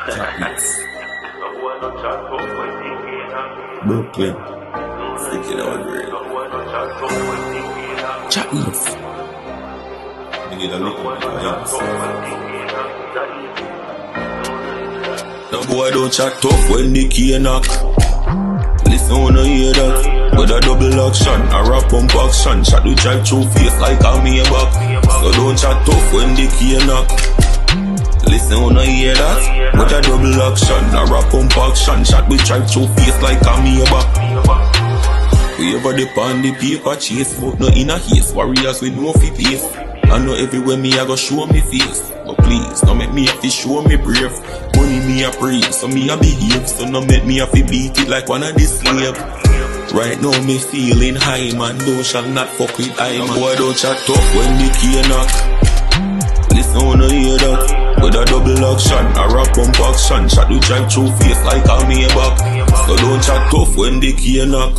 Jah-Ace. Brooklyn. Freaking out great. Jah-Ace. Nigga, the little the boy don't chat tough when the key knock. Listen when I hear that. With a double action, a rap pump action. Shot will drive through face like a me back. So don't chat tough when the key knock. Listen when I hear that. With a double action, a rap pump action. Shot will drive through face like a me back. We ever depend the paper chase, but no in a haste. Warriors with no fee pace. I know everywhere me I go show me face. But please, don't make me have to show me brave. Money me a praise, so me a behave. So don't make me have to beat it like one of the slave. Right now me feeling high, man. Thou shall not fuck with I, man. Boy don't chat tough when the key knock. Listen when I hear that. With a double action, a rap pump action. Shot will drive through face like a me back. So don't chat tough when the key knock.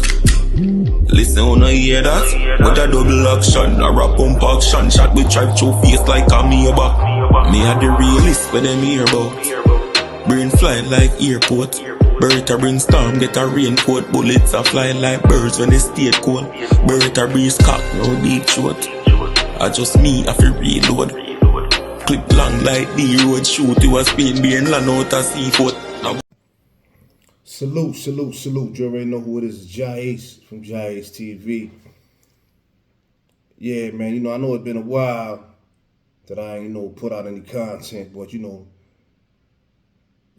Listen when I hear that. With a double action, a rap pump action. Shot will drive through face like a me back. Me a the realist when them hear about. Brain fly like airport. Bird a bring storm, get a raincoat. Bullets a fly like birds when they stay cold. Bird a breeze cock, no deep throat. I just me, I feel reload. Clip long like the road, shoot you a spin being land out a seafood. Salute. You already know who it is. Jah-Ace from Jah-Ace TV. Yeah, man, I know it's been a while that I ain't, put out any content, but,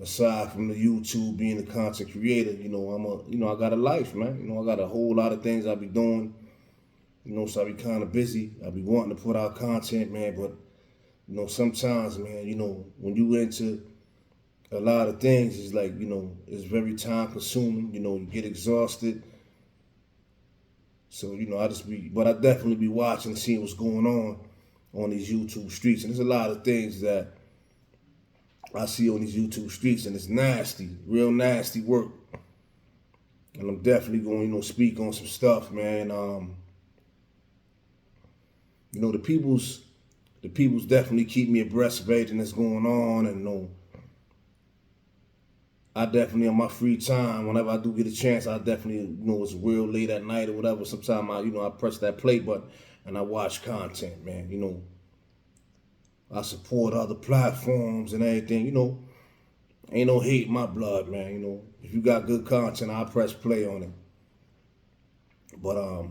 aside from the YouTube, being a content creator, I got a life, man. I got a whole lot of things I be doing, so I be kind of busy. I be wanting to put out content, man, but, sometimes, man, when you into a lot of things, it's like, it's very time consuming, you get exhausted. So, but I definitely be watching and seeing what's going on these YouTube streets. And there's a lot of things that I see on these YouTube streets, and it's nasty, real nasty work. And I'm definitely going, to speak on some stuff, man. The people's definitely keep me abreast of everything that's going on, and I definitely on my free time, whenever I do get a chance, I definitely, it's real late at night or whatever. Sometimes I press that play button and I watch content, man. I support other platforms and everything, Ain't no hate in my blood, man. If you got good content, I'll press play on it. But I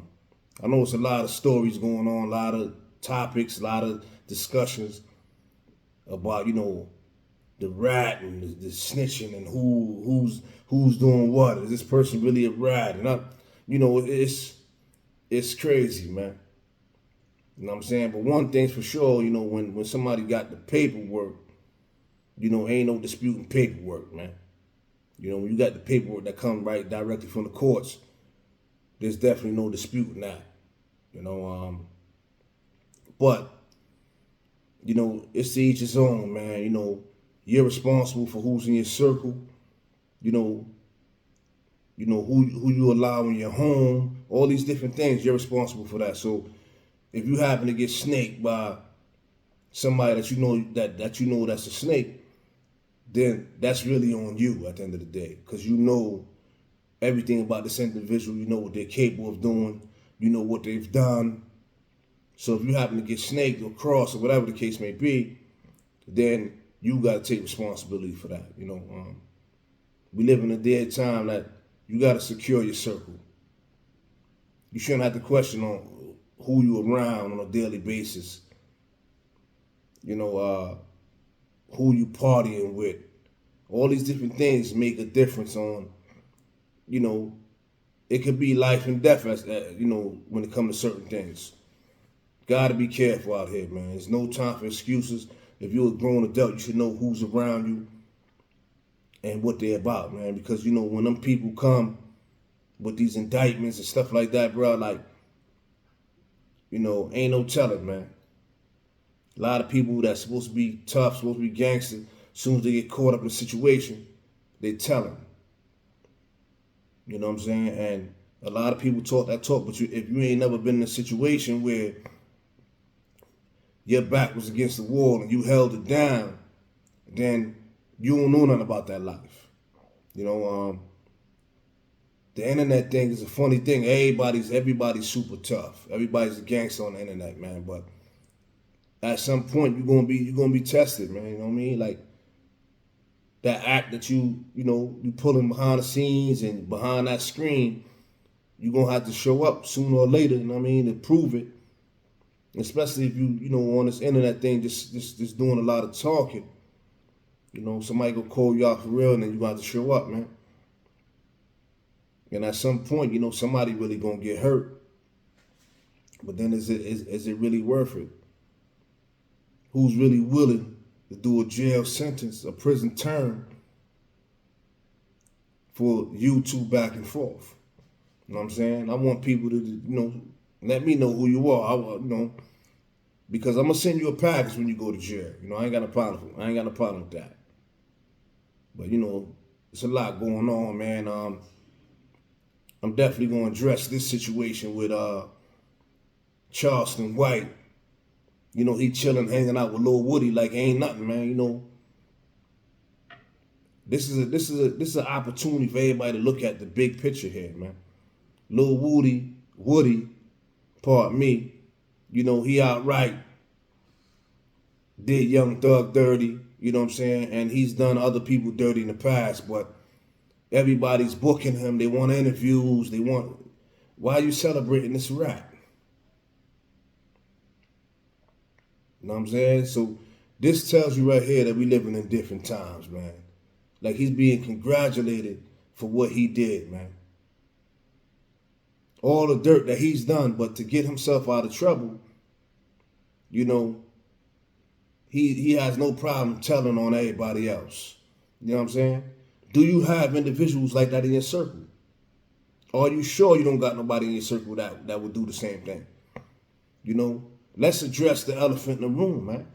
know it's a lot of stories going on, a lot of topics, a lot of discussions about, the rat and the snitching and who's doing what. Is this person really a rat? And it's crazy, man. You know what I'm saying? But one thing's for sure, when somebody got the paperwork, ain't no disputing paperwork, man. When you got the paperwork that come right directly from the courts, there's definitely no disputing that. But it's to each his own, man. You're responsible for who's in your circle. Who you allow in your home. All these different things, you're responsible for that. So if you happen to get snaked by somebody that you know that's a snake, then that's really on you at the end of the day, because you know everything about this individual. You know what they're capable of doing. You know what they've done. So if you happen to get snaked or crossed or whatever the case may be, then you got to take responsibility for that. We live in a day and time that you got to secure your circle. You shouldn't have to question on who you around on a daily basis. Who you partying with. All these different things make a difference on, it could be life and death, when it comes to certain things. Got to be careful out here, man. There's no time for excuses. If you're a grown adult, you should know who's around you and what they're about, man. Because, when them people come with these indictments and stuff like that, bro, ain't no telling, man. A lot of people that's supposed to be tough, supposed to be gangster, as soon as they get caught up in a situation, they tell them. You know what I'm saying? And a lot of people talk that talk, but if you ain't never been in a situation where your back was against the wall and you held it down, then You don't know nothing about that life. You know, the internet thing is a funny thing. Everybody's super tough. Everybody's a gangster on the internet, man. But at some point you're gonna be tested, man. You know what I mean? Like that act that you pulling behind the scenes and behind that screen, you're gonna have to show up sooner or later, you know what I mean, to prove it. Especially if you on this internet thing just doing a lot of talking. Somebody gonna call you out for real and then you gonna have to show up, man. And at some point, somebody really gonna get hurt. But then is it really worth it? Who's really willing to do a jail sentence, a prison term for YouTube back and forth? You know what I'm saying? I want people to, let me know who you are. Because I'm gonna send you a package when you go to jail. I ain't got a problem with that. But it's a lot going on, man. I'm definitely gonna address this situation with Charleston White. He chilling, hanging out with Lil Woody like ain't nothing, man. This is an opportunity for everybody to look at the big picture here, man. Lil Woody, pardon me, he outright did Young Thug dirty, you know what I'm saying? And he's done other people dirty in the past, but everybody's booking him. They want interviews. Why are you celebrating this rap? You know what I'm saying? So this tells you right here that we living in different times, man. Like he's being congratulated for what he did, man. All the dirt that he's done, but to get himself out of trouble, he has no problem telling on everybody else. You know what I'm saying? Do you have individuals like that in your circle? Or are you sure you don't got nobody in your circle that would do the same thing? Let's address the elephant in the room, man.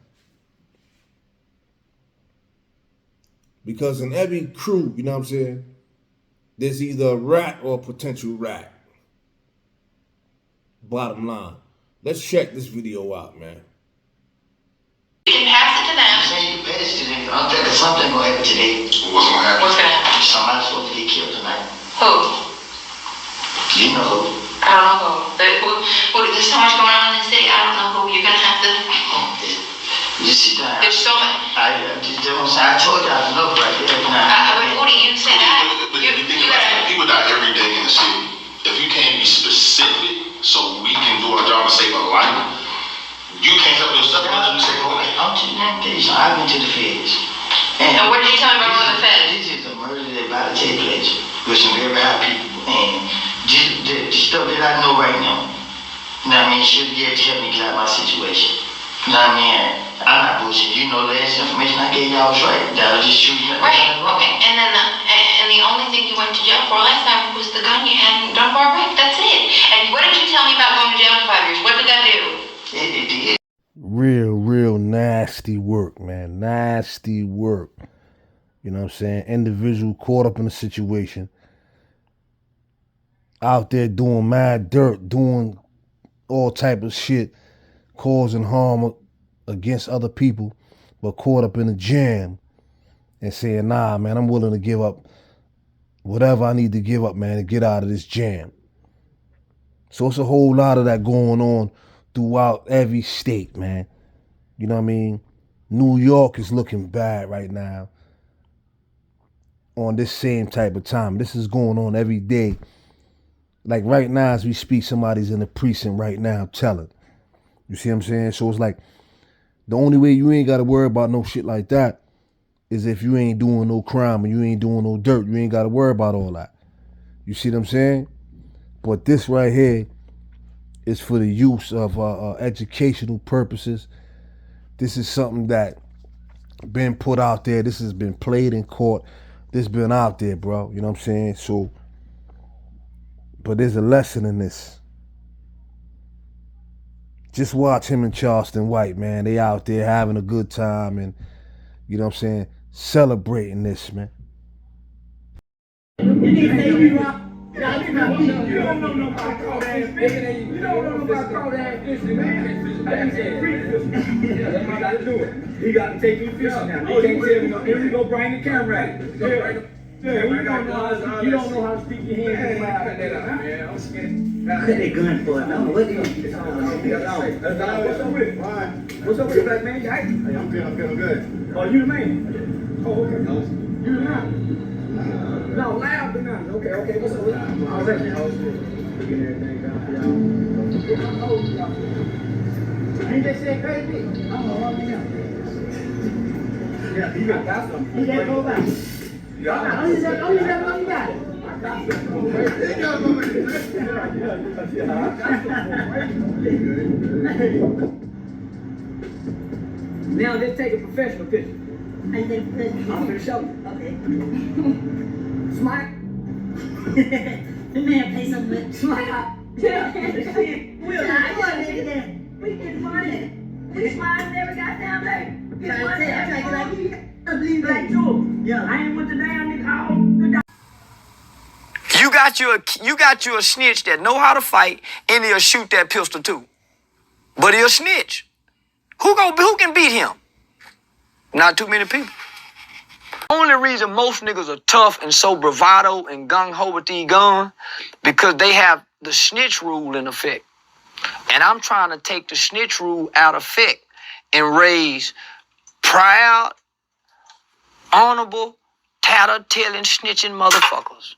Because in every crew, you know what I'm saying, there's either a rat or a potential rat. Bottom line. Let's check this video out, man. You can pass it to them. I'm saying you pass it to them. I'm thinking something gonna happen today. What's gonna happen? Somebody's supposed to get killed tonight. Who? You know who? I don't know who. There's so much going on in the city. I don't know who. You're gonna have to. Just sit down. There's so much. I told you I know right there. Woody, you said that. People die every day in the city. If you can't be specific, so we can do our job and save a life, you can't help yourself but you say, okay. I'm to the I've been to the feds. And what did you tell me about the feds? This is a murder that about to take place with some very bad people. And just the stuff that I know right now, should be able to help me get out of my situation. I'm not bullshit. The last information I gave y'all was right. That was just shooting. Right. Okay. And then the only thing you went to jail for last time was the gun you had done for a wreck. That's it. And what did you tell me about going to jail for 5 years? What did that do? It did. Real nasty work, man. Nasty work. You know what I'm saying? Individual caught up in a situation. Out there doing mad dirt, doing all type of shit, causing harm against other people, but caught up in a jam and saying, nah, man, I'm willing to give up whatever I need to give up, man, to get out of this jam. So it's a whole lot of that going on throughout every state, man. You know what I mean? New York is looking bad right now on this same type of time. This is going on every day. Like right now as we speak, somebody's in the precinct right now telling. You see what I'm saying? So it's like the only way you ain't got to worry about no shit like that is if you ain't doing no crime and you ain't doing no dirt. You ain't got to worry about all that. You see what I'm saying? But this right here is for the use of educational purposes. This is something that been put out there. This has been played in court. This been out there, bro. You know what I'm saying? So, but there's a lesson in this. Just watch him and Charleston White, man. They out there having a good time and, you know what I'm saying, celebrating this, man. You don't know nobody called ass fishing. You don't know nobody called ass fishing, man. I said free fishing. Yeah, that's what I gotta do it. He gotta take you fishing now. He can't tell me no. Here we go, bring the camera out. Yeah, you don't know how to stick your hands in the mouth. Man, I'm scared. Put that gun for it. No, what do you What's up with it? What's up with it, black man? Hey, I'm good. Oh, you the man? Oh, okay. You the man? No, loud the man. Okay. What's up with it? How's that? Getting everything down for y'all. Ain't that shit crazy? I'm yeah, you got something. You got to go back. Only that one got it. Now let's take a professional picture. I take a picture. I'm gonna show you. Okay. Smile. The man play something with Smile. We'll we get money. We smile every goddamn day. I believe Black that. Jewel. Yeah. I ain't with the damn nigga. You got you a snitch that know how to fight and he'll shoot that pistol too. But he'll snitch. Who can beat him? Not too many people. Only reason most niggas are tough and so bravado and gung-ho with these guns because they have the snitch rule in effect. And I'm trying to take the snitch rule out of effect and raise proud, honorable, tatter-telling, snitching motherfuckers.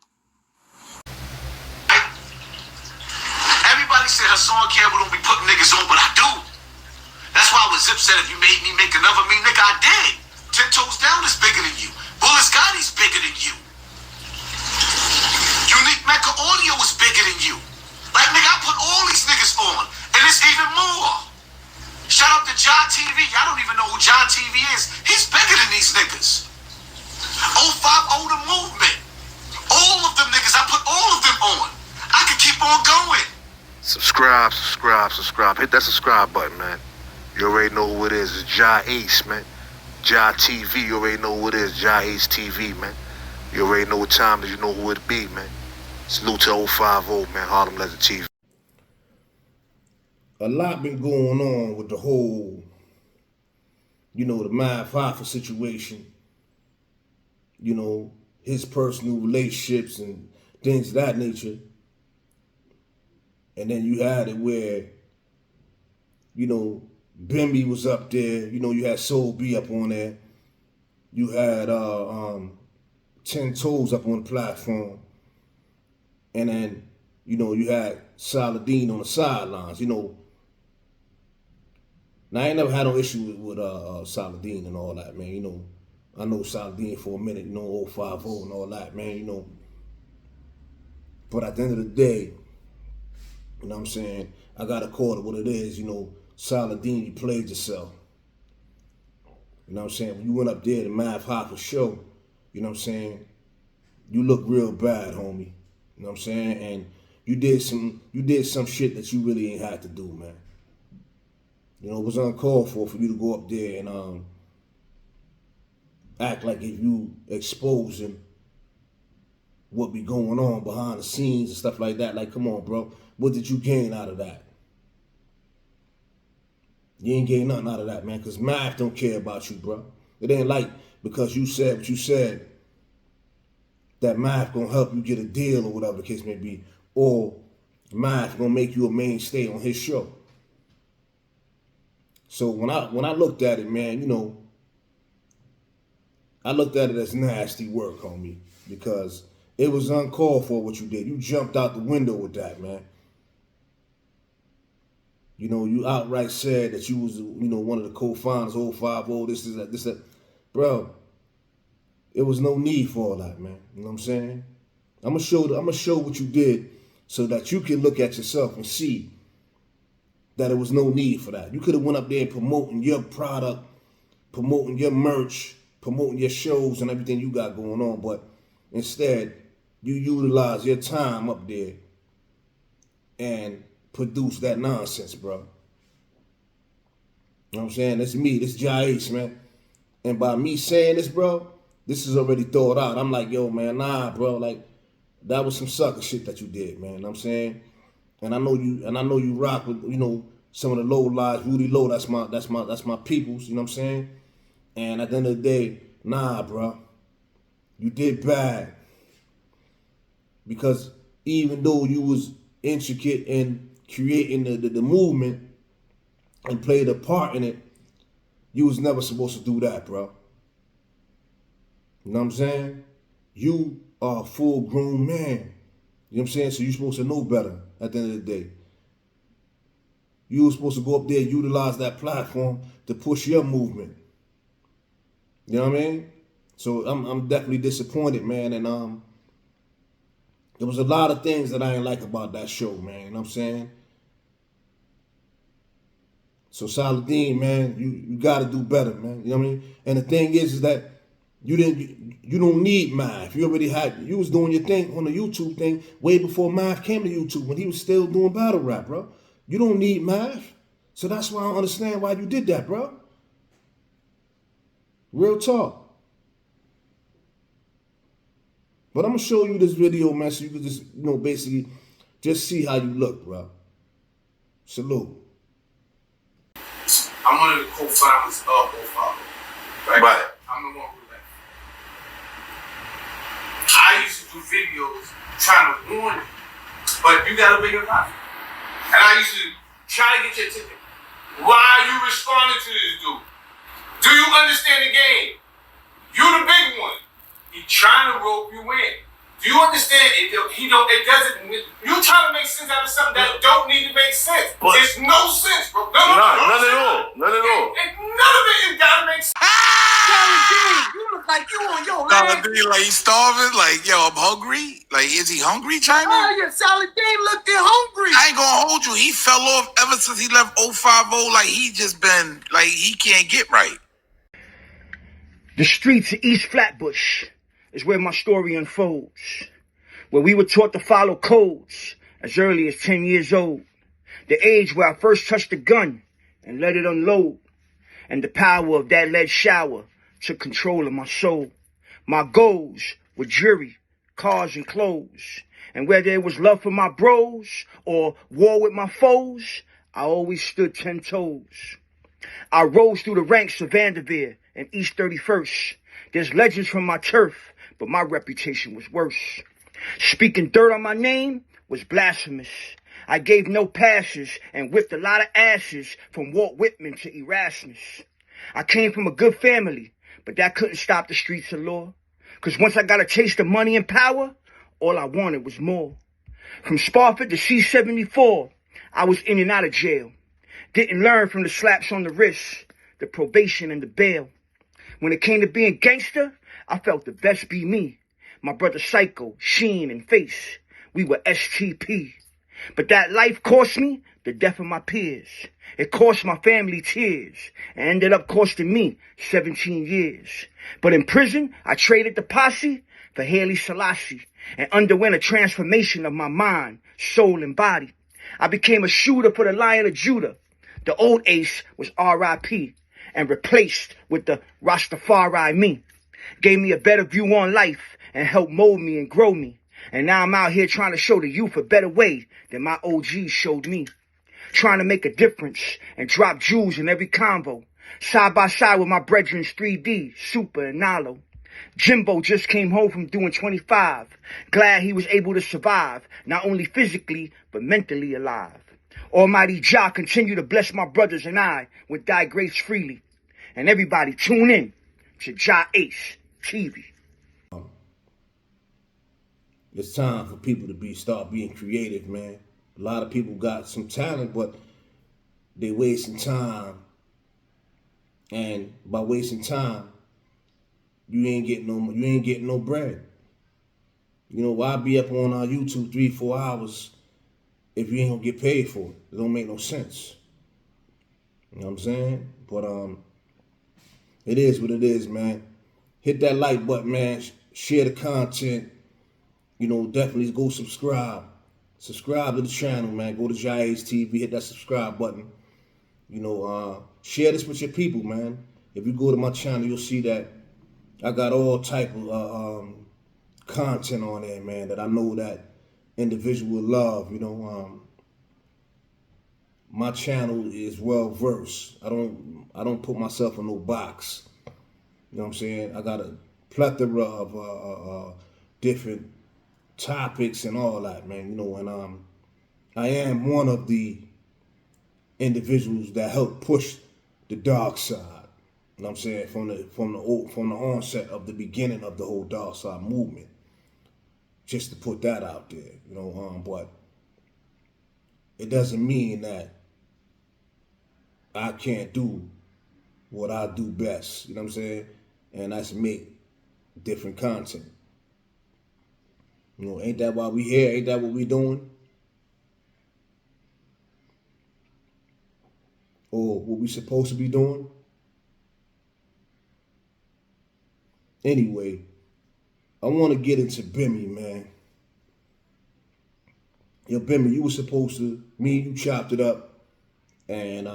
Everybody said Hassan Campbell don't be putting niggas on, but I do. That's why when Zip said if you made me make another me, nigga, I did. 10 Toes Down is bigger than you. Bullis Gotti's bigger than you. Unique Mecca Audio is bigger than you. Like, nigga, I put all these niggas on, and it's even more. Shout out to Jah TV. Y'all don't even know who Jah TV is. He's bigger than these niggas. 050 The Movement. All of them niggas, I put all of them on. I could keep on going. Subscribe. Hit that subscribe button, man. You already know who it is. It's Jah-Ace, man. Jah TV, you already know who it is. Jah-Ace TV, man. You already know what time it is. You know who it be, man. Salute to 050, man. Harlem Legend TV. A lot been going on with the whole, the Mav Hoffa situation. His personal relationships and things of that nature. And then you had it where, Bimmy was up there. You had Soul B up on there. You had 10 Toes up on the platform. And then, you had Saladin on the sidelines. Now, I ain't never had no issue with Saladin and all that, man. I know Saladin for a minute, 050 and all that, man, But at the end of the day, you know what I'm saying, I gotta call it what it is, Saladin, you played yourself. You know what I'm saying? When you went up there to Mav Hoffa show, you know what I'm saying, you look real bad, homie. You know what I'm saying? And you did some shit that you really ain't had to do, man. It was uncalled for you to go up there and act like if you exposing what be going on behind the scenes and stuff like that. Like, come on, bro. What did you gain out of that? You ain't gain nothing out of that, man, because Mav don't care about you, bro. It ain't like because you said what you said that Mav gonna help you get a deal or whatever the case may be, or Mav gonna make you a mainstay on his show. So when I looked at it, man, I looked at it as nasty work, homie, because it was uncalled for what you did. You jumped out the window with that, man. You outright said that you was, one of the co-founders, 050, this, that. Bro, it was no need for all that, man. You know what I'm saying? I'm gonna show what you did so that you can look at yourself and see that it was no need for that. You could have went up there promoting your product, promoting your merch, promoting your shows and everything you got going on, but instead, you utilize your time up there and produce that nonsense, bro. You know what I'm saying? That's me. This Jah-Ace, man. And by me saying this, bro, this is already thought out. I'm like, yo, man, nah, bro. Like, that was some sucker shit that you did, man. You know what I'm saying? And I know you rock with, you know, some of the low lives, Rudy Low, that's my peoples, you know what I'm saying? And at the end of the day, nah, bro. You did bad. Because even though you was intricate in creating the movement and played a part in it, you was never supposed to do that, bro. You know what I'm saying? You are a full-grown man. You know what I'm saying? So you're supposed to know better at the end of the day. You were supposed to go up there and utilize that platform to push your movement. You know what I mean? So I'm definitely disappointed, man. And there was a lot of things that I didn't like about that show, man. You know what I'm saying? So Saladin, man, you gotta do better, man. You know what I mean? And the thing is that you don't need Math. You was doing your thing on the YouTube thing way before Math came to YouTube when he was still doing battle rap, bro. You don't need Math. So that's why I don't understand why you did that, bro. Real talk. But I'm gonna show you this video, man, so you can just, you know, basically just see how you look, bro. Salute. I'm one of the co-founders of Ofalo. Right? I'm the one who left. I used to do videos trying to warn you, but you gotta wake up. And I used to try to get your ticket. Why are you responding to this dude? Do you understand the game? You the big one. He trying to rope you in. Do you understand? It doesn't. You trying to make sense out of something that don't need to make sense. But it's no sense, bro. None at all. None at all. And none of it gotta make sense. Saladin, you look like you on your Saladin, like he's starving. Like, yo, I'm hungry. Like, is he hungry, China? Oh, yeah, Saladin looking hungry. I ain't gonna hold you. He fell off ever since he left 050. Like, he just been, like, he can't get right. The streets of East Flatbush is where my story unfolds, where we were taught to follow codes as early as 10 years old, the age where I first touched a gun and let it unload, and the power of that lead shower took control of my soul. My goals were jewelry, cars, and clothes, and whether it was love for my bros or war with my foes, I always stood 10 toes. I rose through the ranks of Vanderveer and East 31st. There's legends from my turf, but my reputation was worse. Speaking dirt on my name was blasphemous. I gave no passes and whipped a lot of asses from Walt Whitman to Erasmus. I came from a good family, but that couldn't stop the streets of law. Cause once I got a taste of money and power, all I wanted was more. From Spofford to C-74, I was in and out of jail. Didn't learn from the slaps on the wrist, the probation and the bail. When it came to being gangster, I felt the best be me. My brother Psycho, Sheen, and Face, we were STP. But that life cost me the death of my peers. It cost my family tears and ended up costing me 17 years. But in prison, I traded the posse for Haile Selassie and underwent a transformation of my mind, soul, and body. I became a shooter for the Lion of Judah. The old Ace was R.I.P. and replaced with the Rastafari me. Gave me a better view on life and helped mold me and grow me. And now I'm out here trying to show the youth a better way than my OGs showed me. Trying to make a difference and drop jewels in every convo. Side by side with my brethren's 3D, Super and Nalo. Jimbo just came home from doing 25. Glad he was able to survive, not only physically, but mentally alive. Almighty Jah continue to bless my brothers and I with thy grace freely. And everybody tune in to Jah-Ace TV. It's time for people to start being creative, man. A lot of people got some talent, but they wasting time. And by wasting time, you ain't getting no bread. You know, why be up on our YouTube 3-4 hours if you ain't gonna get paid for it? It don't make no sense. You know what I'm saying? But it is what it is, man. Hit that like button, man. Share the content. You know, definitely go subscribe. Subscribe to the channel, man. Go to Jah-Ace TV, hit that subscribe button. You know, share this with your people, man. If you go to my channel, you'll see that I got all type of content on there, man, that I know that individual will love. You know, my channel is well versed. I don't put myself in no box. You know what I'm saying? I got a plethora of different topics and all that, man. You know, and I am one of the individuals that help push the dark side. You know what I'm saying? From the onset of the beginning of the whole dark side movement. Just to put that out there, you know, but it doesn't mean that I can't do what I do best. You know what I'm saying? And that's make different content. You know, ain't that why we here? Ain't that what we doing? Or what we supposed to be doing? Anyway, I want to get into Bimmy, man. Yo, Bimmy, you were supposed to, me and you chopped it up, and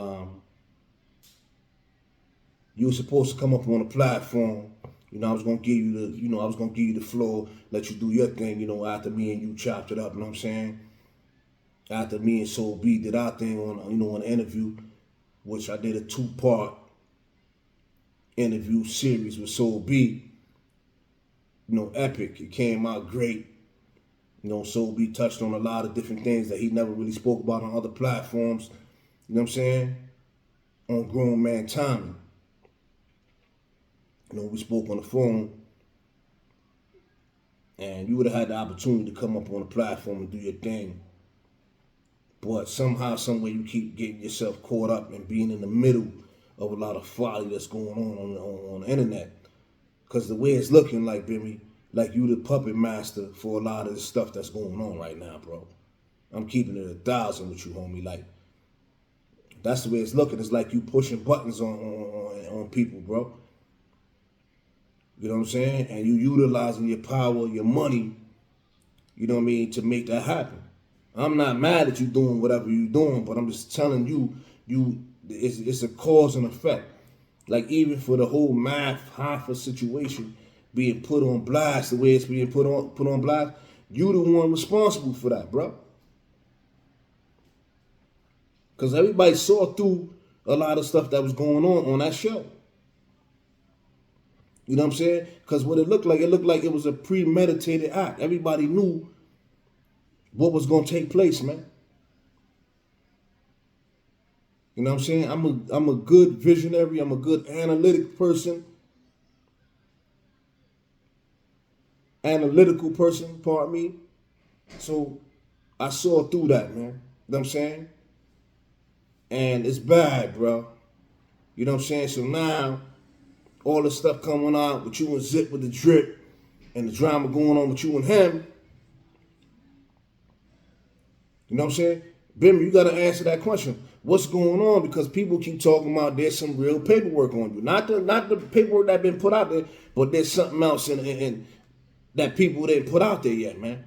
you were supposed to come up on a platform. You know, I was gonna give you the floor, let you do your thing, you know, after me and you chopped it up, you know what I'm saying? After me and Soul B did our thing on, you know, an interview, which I did a 2-part interview series with Soul B. You know, epic. It came out great. You know, Soul B touched on a lot of different things that he never really spoke about on other platforms. You know what I'm saying? On Grown Man Timing. You know, we spoke on the phone, and you would have had the opportunity to come up on the platform and do your thing. But somehow, someway, you keep getting yourself caught up and being in the middle of a lot of folly that's going on the internet. Because the way it's looking like, Bimmy, like you the puppet master for a lot of the stuff that's going on right now, bro. I'm keeping it 1,000 with you, homie. Like, that's the way it's looking. It's like you pushing buttons on people, bro. You know what I'm saying? And you utilizing your power, your money, you know what I mean, to make that happen. I'm not mad at you doing whatever you're doing, but I'm just telling you, it's a cause and effect. Like, even for the whole Math Hoffa situation being put on blast, the way it's being put on blast, you the one responsible for that, bro. Because everybody saw through a lot of stuff that was going on that show. You know what I'm saying? Because what it looked like it was a premeditated act. Everybody knew what was going to take place, man. You know what I'm saying? I'm a good visionary. I'm a good analytical person, pardon me. So I saw through that, man. You know what I'm saying? And it's bad, bro. You know what I'm saying? So now, all the stuff coming out with you and Zip with the drip and the drama going on with you and him. You know what I'm saying? Bimmy, you got to answer that question. What's going on? Because people keep talking about there's some real paperwork on you. Not the paperwork that been put out there, but there's something else in that people didn't put out there yet, man.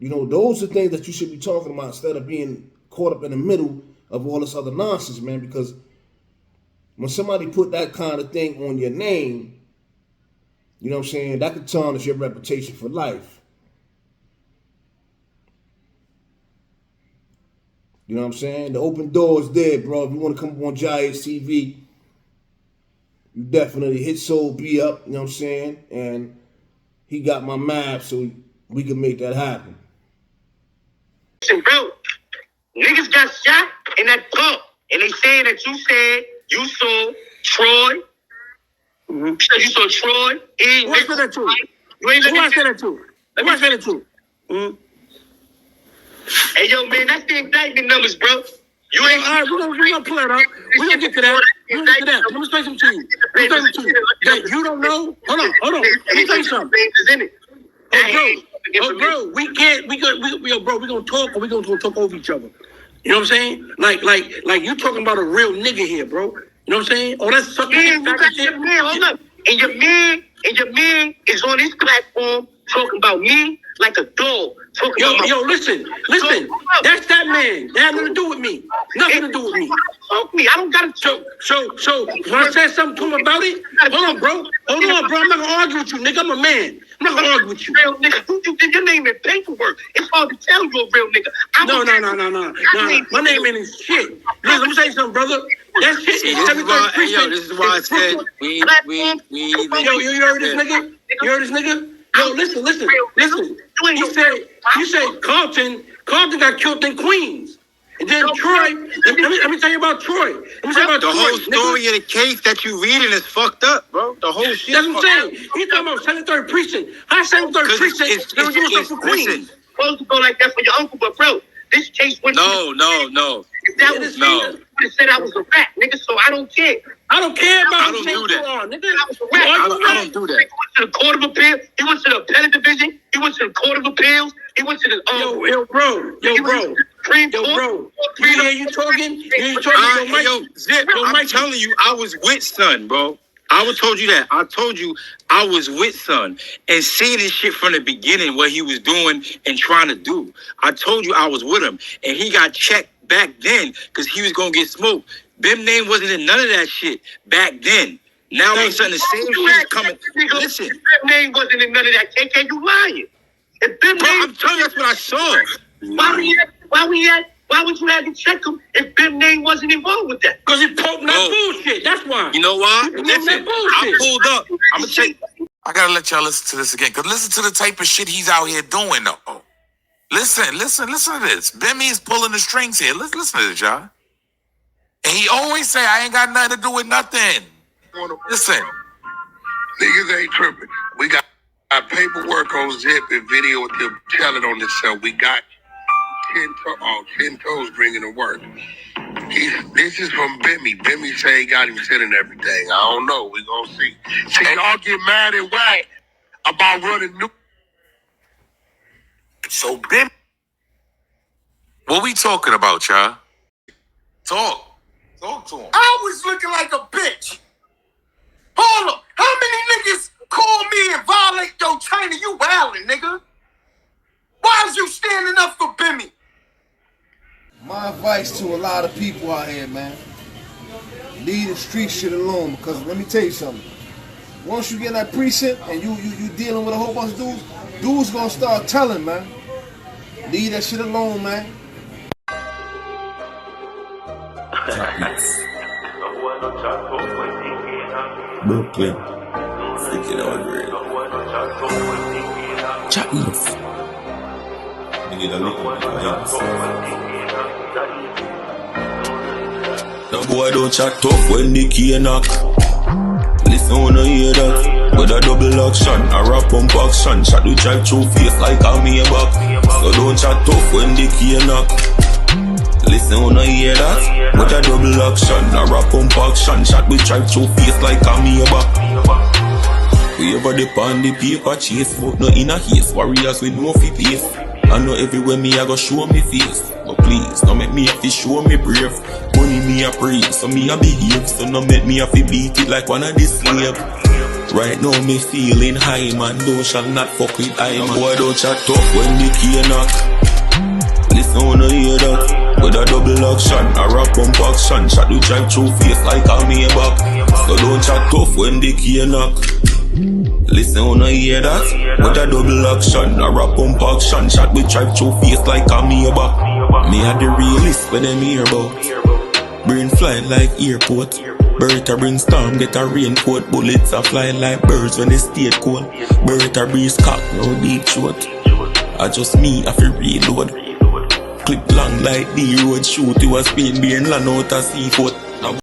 You know, those are things that you should be talking about instead of being caught up in the middle of all this other nonsense, man, because when somebody put that kind of thing on your name, you know what I'm saying, that could tarnish your reputation for life. You know what I'm saying? The open door is there, bro. If you want to come on Jah-Ace TV, you definitely hit Soul B up, you know what I'm saying? And he got my map so we can make that happen. Listen, bro, niggas got shot in that pump, and they saying that you said you saw Troy. Mm-hmm. You said you saw Troy. Who I said that to? Who I said that to? Who I said that to? Mm-hmm. Hey, yo, man, that's the indictment numbers, bro. You ain't... All right, we're gonna pull it up. We're gonna get to that. We're gonna get to that. Let me explain something to you. That you don't know? Hold on. Let me tell you something. Bro, we can't, bro, we're gonna talk or we're gonna talk over each other. You know what I'm saying? Like you talking about a real nigga here, bro. You know what I'm saying? Oh, that's something. Yeah, you got your man, hold up. And your man is on his platform talking about me like a dog. Yo, listen. That's that man. That had nothing to do with me. Nothing to do with me. Fuck me. I don't gotta So, when I said something to him about it, hold on, bro. I'm not gonna argue with you, nigga. I'm a man. I'm not gonna argue with you. Real nigga. Your name in paperwork. It's hard to tell you a real nigga. No. My name ain't shit. Listen, let me say something, brother. That shit is 73rd Precinct. This is why I said we Yo, you heard this nigga? You heard this nigga? Yo, listen. You said Carlton got killed in Queens. And then Troy, let me tell you about Troy. The whole story of the case that you reading is fucked up, bro. The whole shit. That's what I'm saying. You talking about 73rd Precinct. How 73rd Precinct they were doing something for Queens? Supposed to go like that for your uncle, but bro, this case went No. If that was me, you would have said I was a rat, nigga, so I don't care. I don't care about I don't do that. Nigga. I was a rat. I don't do that. He went to the Court of Appeal. He went to the Appellate Division. He went to the Court of Appeals. He went to the Yo, bro. You hear you talking? Zip, I'm telling you, I was with son, bro. I told you that. I told you I was with son and seeing this shit from the beginning, what he was doing and trying to do. I told you I was with him, and he got checked back then because he was gonna get smoked. Bim name wasn't in none of that shit back then. Now all of a sudden the same shit is coming. Listen, Bim name wasn't in none of that. KK, you lying? If Bim bro, name, I'm telling you that's what I saw. Why would you have to check him if Bim name wasn't involved with that? Because he poking that bullshit. That's why. You know why? Listen, I pulled up. I'm gonna take. I gotta let y'all listen to this again, cause listen to the type of shit he's out here doing though. Listen to this. Bimmy is pulling the strings here. Listen to this, y'all. And he always say, I ain't got nothing to do with nothing. Listen. Niggas ain't tripping. We got paperwork on Zip and video with them telling on themselves. We got 10 toes bringing to work. This is from Bimmy. Bimmy say he got him telling everything. I don't know. We gonna see. See, y'all get mad and whack about running new. So Bimmy, what we talking about, y'all? Talk to him. I was looking like a bitch. Hold up. How many niggas call me and violate your China? You wildin', nigga. Why is you standing up for Bimmy? My advice to a lot of people out here, man, leave the street shit alone, because let me tell you something. Once you get in that precinct and you dealing with a whole bunch of dudes gonna start telling, man. Leave that shit alone, man. Brooklyn, freaking out great. Jah-Ace. The boy don't chat tough when the key knock. Listen when I hear that. With a double action, a rap pump action. Shot the drive through face like a me back. So don't chat tough when the key knock. Listen when I hear that. With a double action, a rap pump action. Shot the drive through face like a me back. We ever depend the paper chase, but no in a haste. Warriors with no fi pace. I know everywhere me I go show me face. But please, don't make me have to show me brave. Money me a praise, so me a behave. So don't make me have to beat it like one of the slave. Right now me feeling high, man. Thou shall not fuck with I, man. Boy don't chat tough when the key knock. Listen when I hear that. With a double action, a rap pump action. Shot the drive through face like a me back. So don't chat tough when the key knock. Listen when I hear that. With a double action, a rap pump action. Shot with drive through face like a me back. Me had the realist when them hear about. Brain fly like airport. Bertha bring storm, get a raincoat. Bullets are flying like birds when they stay cold. Bertha breeze cock, no deep throat. I just me, I feel reload. Clip long like the road, shoot you a spin being land out a seafoot.